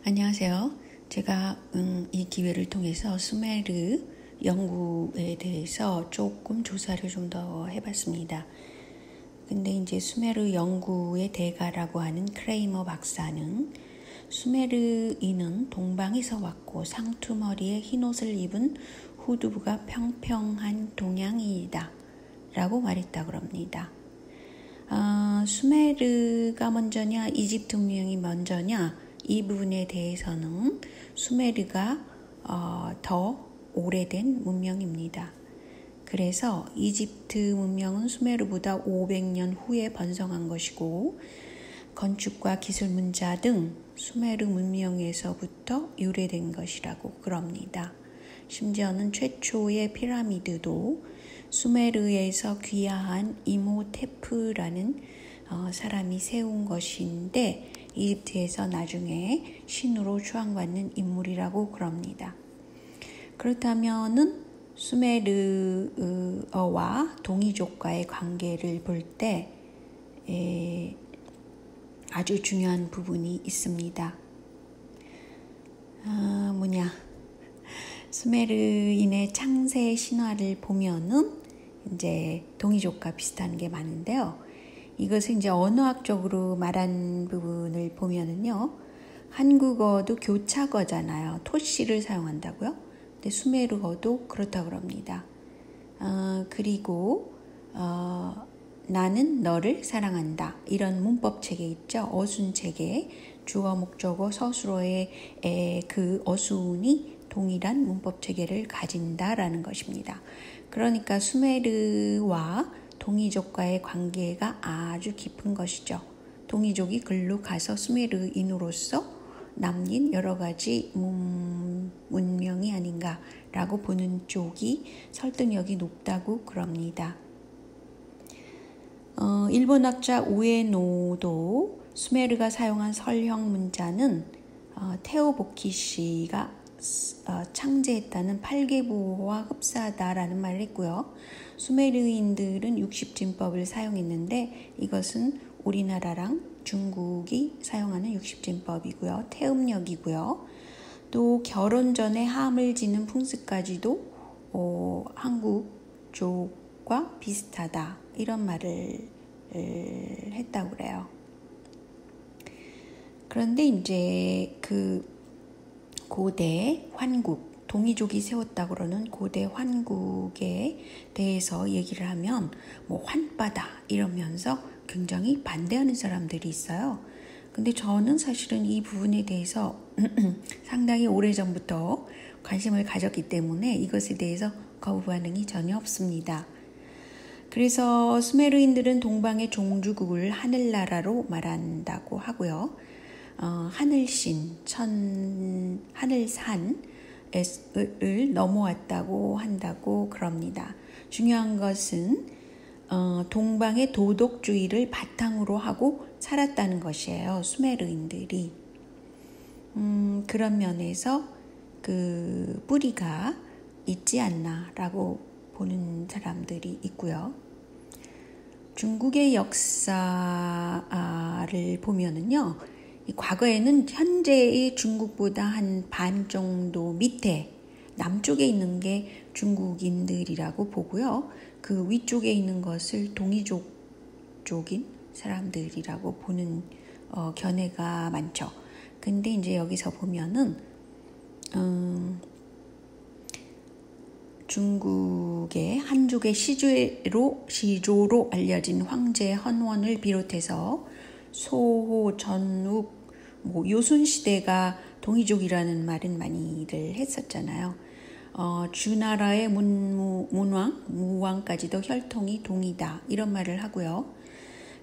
안녕하세요. 제가 이 기회를 통해서 수메르 연구에 대해서 조금 조사를 좀 더 해봤습니다. 근데 이제 수메르 연구의 대가라고 하는 크레이머 박사는 수메르인은 동방에서 왔고 상투머리에 흰옷을 입은 후두부가 평평한 동양인이다 라고 말했다고 합니다. 수메르가 먼저냐 이집트 문명이 먼저냐 이 부분에 대해서는 수메르가 더 오래된 문명입니다. 그래서 이집트 문명은 수메르보다 500년 후에 번성한 것이고 건축과 기술 문자 등 수메르 문명에서부터 유래된 것이라고 그럽니다. 심지어는 최초의 피라미드도 수메르에서 귀화한 이모테프라는 사람이 세운 것인데 이집트에서 나중에 신으로 추앙받는 인물이라고 그럽니다. 그렇다면은 수메르어와 동이족과의 관계를 볼 때 아주 중요한 부분이 있습니다. 수메르인의 창세 신화를 보면은 이제 동이족과 비슷한 게 많은데요. 이것을 이제 언어학적으로 말한 부분을 보면은요, 한국어도 교차어잖아요. 토씨를 사용한다고요. 근데 수메르어도 그렇다고 합니다. 그리고 나는 너를 사랑한다. 이런 문법 체계 있죠. 어순 체계, 주어, 목적어, 서술어의 그 어순이 동일한 문법 체계를 가진다라는 것입니다. 그러니까 수메르와 동이족과의 관계가 아주 깊은 것이죠. 동이족이 글로 가서 수메르인으로서 남긴 여러 가지 문명이 아닌가라고 보는 쪽이 설득력이 높다고 그럽니다. 일본학자 우에노도 수메르가 사용한 설형 문자는 테오보키시가 창제했다는 8개부호와 흡사하다라는 말을 했고요. 수메르인들은 60진법을 사용했는데 이것은 우리나라랑 중국이 사용하는 60진법이고요. 태음력이고요. 또 결혼 전에 함을 지는 풍습까지도 한국 쪽과 비슷하다 이런 말을 했다고 그래요. 그런데 이제 그 고대 환국, 동이족이 세웠다고 그러는 고대 환국에 대해서 얘기를 하면 환빠다 이러면서 굉장히 반대하는 사람들이 있어요. 근데 저는 사실은 이 부분에 대해서 상당히 오래전부터 관심을 가졌기 때문에 이것에 대해서 거부 반응이 전혀 없습니다. 그래서 수메르인들은 동방의 종주국을 하늘나라로 말한다고 하고요. 하늘신, 하늘산을 넘어왔다고 한다고 그럽니다. 중요한 것은 동방의 도덕주의를 바탕으로 하고 살았다는 것이에요. 수메르인들이. 그런 면에서 그 뿌리가 있지 않나라고 보는 사람들이 있고요. 중국의 역사를 보면은요, 과거에는 현재의 중국보다 한 반 정도 밑에 남쪽에 있는 게 중국인들이라고 보고요. 그 위쪽에 있는 것을 동이족 쪽인 사람들이라고 보는 견해가 많죠. 근데 이제 여기서 보면은 중국의 한족의 시조로 알려진 황제 헌원을 비롯해서 소호, 전욱, 요순시대가 동이족이라는 말은 많이들 했었잖아요. 주나라의 문왕, 무왕까지도 혈통이 동이다 이런 말을 하고요.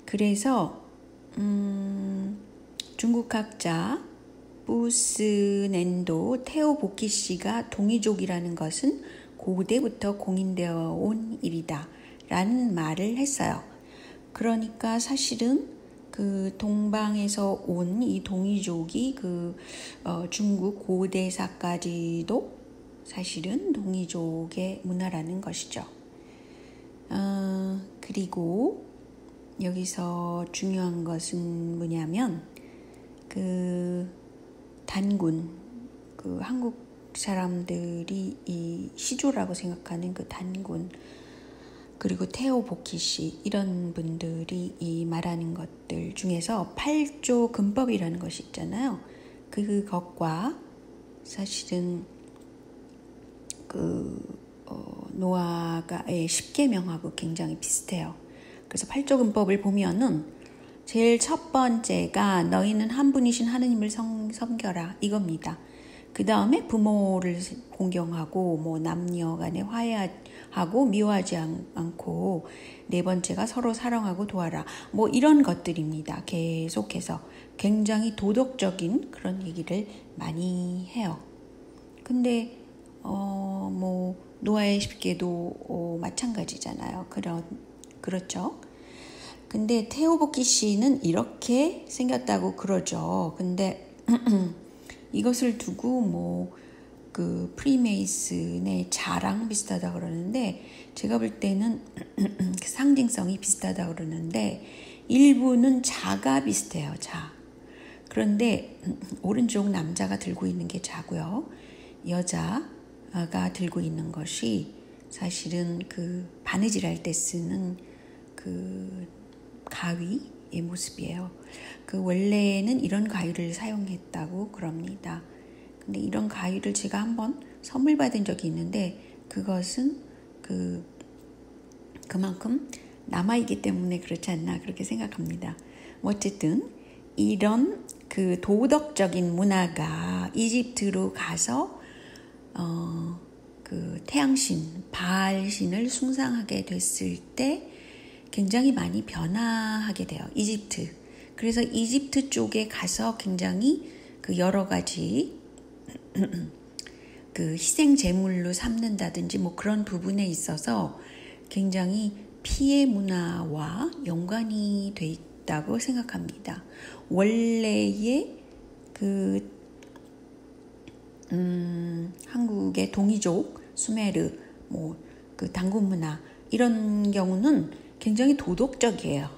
그래서 중국학자 부스넨도 테오보키시가 동이족이라는 것은 고대부터 공인되어 온 일이다 라는 말을 했어요. 그러니까 사실은 그 동방에서 온 이 동이족이 중국 고대사까지도 사실은 동이족의 문화라는 것이죠. 그리고 여기서 중요한 것은 뭐냐면 단군, 그 한국 사람들이 이 시조라고 생각하는 그 단군, 그리고 태오 보키시 이런 분들이 이 말하는 것들 중에서 8조 근법이라는 것이 있잖아요. 그것과 사실은 노아가의 10계명하고 굉장히 비슷해요. 그래서 8조 근법을 보면은 제일 첫 번째가 너희는 한 분이신 하느님을 섬겨라 이겁니다. 그 다음에 부모를 공경하고 뭐 남녀 간에 화해하고 미워하지 않고 네 번째가 서로 사랑하고 도와라 뭐 이런 것들입니다. 계속해서 굉장히 도덕적인 그런 얘기를 많이 해요. 근데 뭐 노아의 10계도 마찬가지잖아요. 그렇죠? 근데 태오보키 씨는 이렇게 생겼다고 그러죠. 근데 이것을 두고 뭐 그 프리메이슨의 자랑 비슷하다 그러는데 제가 볼 때는 상징성이 비슷하다 그러는데 일부는 자가 비슷해요. 자. 그런데 오른쪽 남자가 들고 있는 게 자고요. 여자가 들고 있는 것이 사실은 그 바느질할 때 쓰는 그 가위의 모습이에요. 그 원래는 이런 가위를 사용했다고 그럽니다. 근데 이런 가위를 제가 한번 선물 받은 적이 있는데 그것은 그만큼 남아있기 때문에 그렇지 않나 그렇게 생각합니다. 어쨌든 이런 그 도덕적인 문화가 이집트로 가서 그 태양신, 바알신을 숭상하게 됐을 때 굉장히 많이 변화하게 돼요. 이집트. 그래서 이집트 쪽에 가서 굉장히 그 여러 가지 그 희생 제물로 삼는다든지 뭐 그런 부분에 있어서 굉장히 피해 문화와 연관이 돼 있다고 생각합니다. 원래의 그 한국의 동이족, 수메르, 뭐 그 단군 문화 이런 경우는 굉장히 도덕적이에요.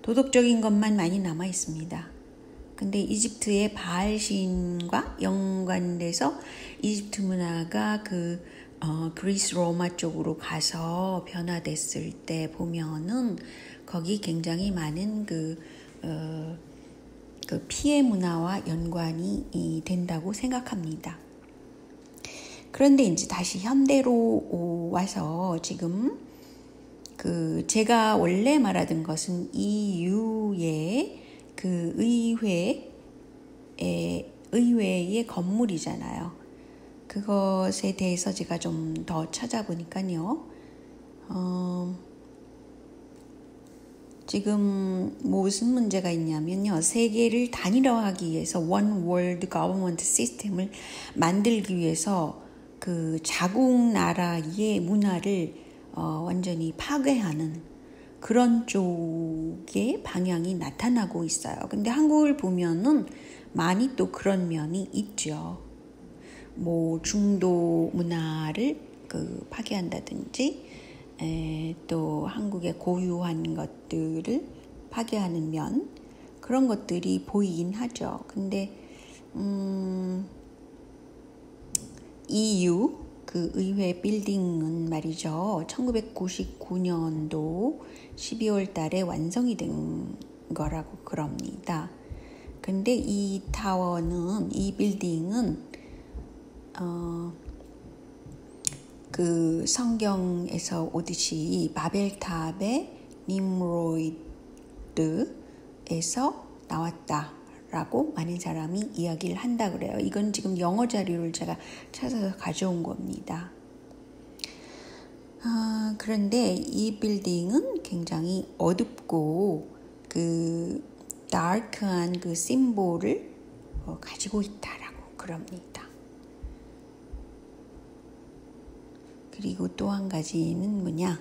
도덕적인 것만 많이 남아 있습니다. 근데 이집트의 바알신과 연관돼서 이집트 문화가 그리스 로마 쪽으로 가서 변화됐을 때 보면은 거기 굉장히 많은 그 피해 문화와 연관이 된다고 생각합니다. 그런데 이제 다시 현대로 와서 지금 제가 원래 말하던 것은 EU의 그 의회의 건물이잖아요. 그것에 대해서 제가 좀 더 찾아보니까요. 지금 무슨 문제가 있냐면요. 세계를 단일화하기 위해서 One World Government System을 만들기 위해서 그 자국 나라의 문화를 완전히 파괴하는 그런 쪽의 방향이 나타나고 있어요. 근데 한국을 보면은 많이 또 그런 면이 있죠. 뭐 중도 문화를 파괴한다든지 또 한국의 고유한 것들을 파괴하는 면 그런 것들이 보이긴 하죠. 근데 EU 그 의회 빌딩은 말이죠. 1999년도 12월 달에 완성이 된 거라고 그럽니다. 근데 이 빌딩은 그 성경에서 오듯이 바벨탑의 님로이드에서 나왔다라고 많은 사람이 이야기를 한다 그래요. 이건 지금 영어 자료를 제가 찾아서 가져온 겁니다. 그런데 이 빌딩은 굉장히 어둡고 그 다크한 그 심볼을 가지고 있다라고 그럽니다. 그리고 또 한 가지는 뭐냐?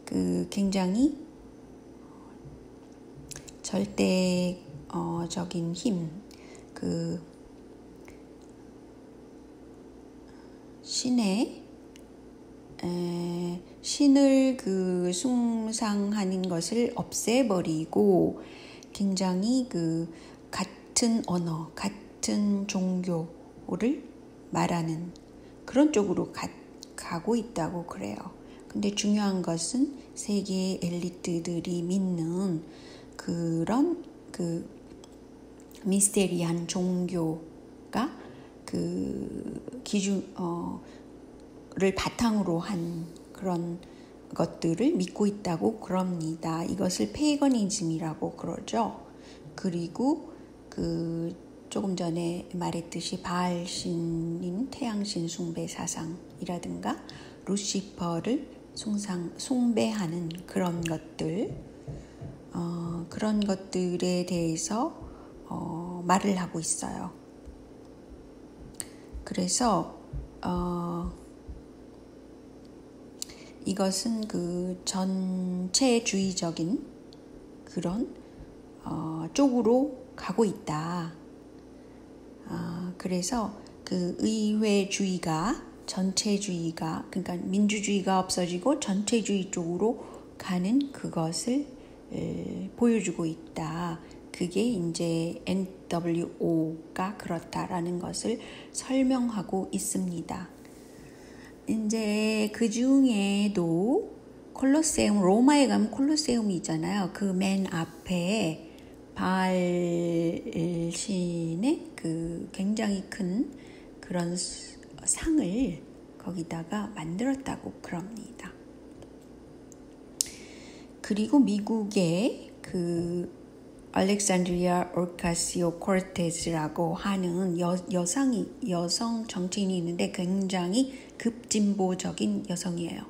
그 굉장히 절대적인 힘, 그 신을 그 숭상하는 것을 없애버리고 굉장히 그 같은 언어, 같은 종교를 말하는 그런 쪽으로 가고 있다고 그래요. 근데 중요한 것은 세계 엘리트들이 믿는 그런 그 미스테리한 종교가 그 기준을 바탕으로 한 그런 것들을 믿고 있다고 그럽니다. 이것을 페이거니즘이라고 그러죠. 그리고 그 조금 전에 말했듯이 바알신인 태양신 숭배 사상이라든가 루시퍼를 숭배하는 그런 것들, 그런 것들에 대해서 말을 하고 있어요. 그래서 이것은 그 전체주의적인 그런 쪽으로 가고 있다. 그래서 그 의회주의가 전체주의가 그러니까 민주주의가 없어지고 전체주의 쪽으로 가는 그것을 보여주고 있다. 그게 이제 NWO가 그렇다라는 것을 설명하고 있습니다. 이제 그 중에도 콜로세움, 로마에 가면 콜로세움이 있잖아요. 그 맨 앞에 바알신의 그 굉장히 큰 그런 상을 거기다가 만들었다고 그럽니다. 그리고 미국의 그 알렉산드리아 오카시오 코르테즈라고 하는 여성 정치인이 있는데 굉장히 급진보적인 여성이에요.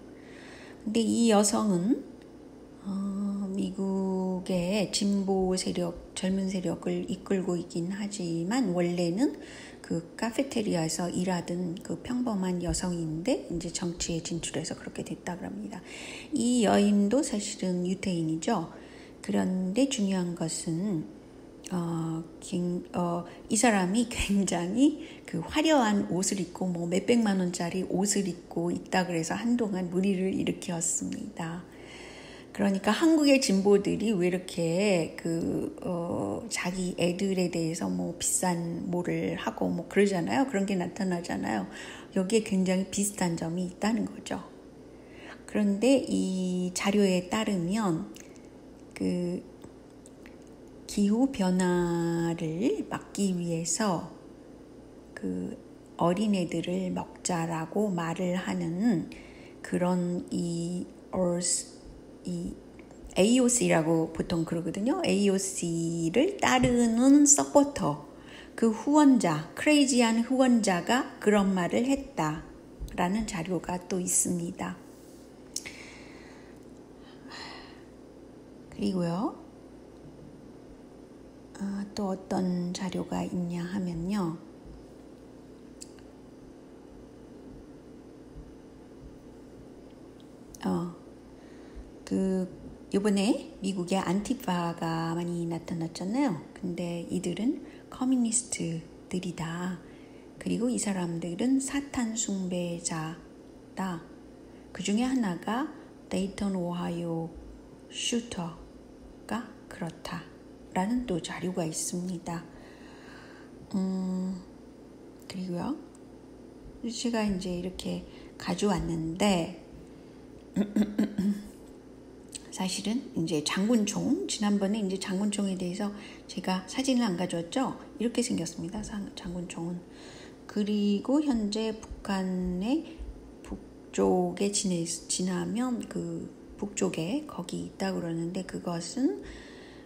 근데 이 여성은 미국의 진보 세력, 젊은 세력을 이끌고 있긴 하지만 원래는 그 카페테리아에서 일하던 그 평범한 여성인데 이제 정치에 진출해서 그렇게 됐다 그럽니다. 이 여인도 사실은 유태인이죠. 그런데 중요한 것은 이 사람이 굉장히 그 화려한 옷을 입고 뭐 몇백만 원짜리 옷을 입고 있다 그래서 한동안 물의를 일으켰습니다. 그러니까 한국의 진보들이 왜 이렇게 자기 애들에 대해서 뭐 비싼 뭐를 하고 뭐 그러잖아요. 그런 게 나타나잖아요. 여기에 굉장히 비슷한 점이 있다는 거죠. 그런데 이 자료에 따르면 그 기후 변화를 막기 위해서 그 어린애들을 먹자라고 말을 하는 그런 이 AOC라고 보통 그러거든요. AOC를 따르는 서포터, 그 후원자, 크레이지한 후원자가 그런 말을 했다라는 자료가 또 있습니다. 그리고요, 또 어떤 자료가 있냐 하면요. 이번에 미국의 안티파가 많이 나타났잖아요. 근데 이들은 커뮤니스트들이다. 그리고 이 사람들은 사탄 숭배자다. 그 중에 하나가 데이턴 오하이오 슈터가 그렇다라는 또 자료가 있습니다. 그리고요, 제가 이제 이렇게 가져왔는데 사실은 이제 장군총, 지난번에 이제 장군총에 대해서 제가 사진을 안 가져왔죠? 이렇게 생겼습니다. 장군총은. 그리고 현재 북한의 북쪽에 지나면 그 북쪽에 거기 있다고 그러는데 그것은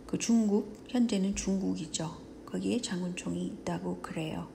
그 중국, 현재는 중국이죠. 거기에 장군총이 있다고 그래요.